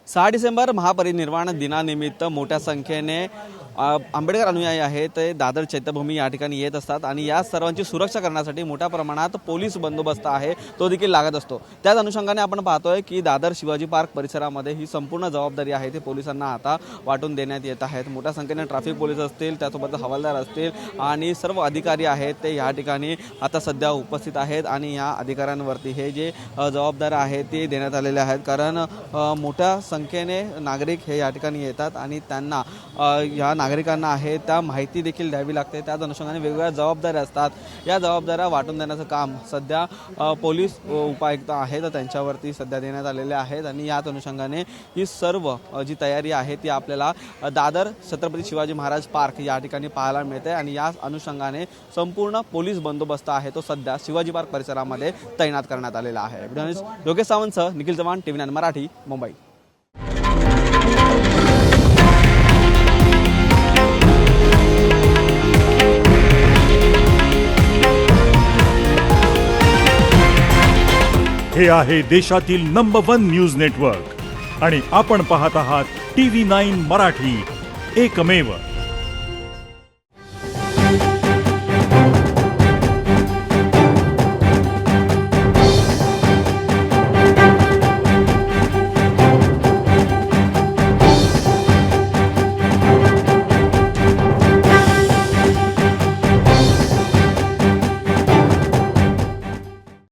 6 डिसेंबर महापरिनिर्वाण दिनानिमित्त मोठ्या संख्येने आंबेडकर अनुयायी आहेत ते दादर चैत्यभूमी या ठिकाणी येत असतात आणि या सर्वांची सुरक्षा करण्यासाठी मोठ्या प्रमाणात पोलीस बंदोबस्त आहे तो देखील लागत असतो। त्याच अनुषंगाने आपण पाहतोय की दादर शिवाजी पार्क परिसरामध्ये ही संपूर्ण जबाबदारी आहे ती पोलिसांना आता वाटून देण्यात येत आहेत। मोठ्या संख्येने ट्रॅफिक पोलीस असतील, त्यासोबत हवालदार असतील आणि सर्व अधिकारी आहेत ते या ठिकाणी आता सध्या उपस्थित आहेत आणि या अधिकाऱ्यांवरती हे जे जबाबदार आहेत ते देण्यात आलेले आहेत। कारण मोठ्या संख्येने नागरिक हे या ठिकाणी येतात आणि त्यांना या नागरिकांना आहे त्या माहिती देखील द्यावी लागते। त्याच अनुषंगाने वेगवेगळ्या जबाबदाऱ्या असतात, या जबाबदाऱ्या वाटून देण्याचं काम सध्या पोलीस उपायुक्त आहेत त्यांच्यावरती सध्या देण्यात आलेले आहेत आणि याच अनुषंगाने ही सर्व जी तयारी आहे ती आपल्याला दादर छत्रपती शिवाजी महाराज पार्क या ठिकाणी पाहायला मिळते आणि या अनुषंगाने संपूर्ण पोलीस बंदोबस्त आहे तो सध्या शिवाजी पार्क परिसरामध्ये तैनात करण्यात आलेला आहे। योगेश सावंतसह निखिल चव्हाण, TV9 मराठी, मुंबई। हे आहे देशातील नंबर 1 न्यूज नेटवर्क आणि आपण पाहत आहात TV9 मराठी, एकमेव।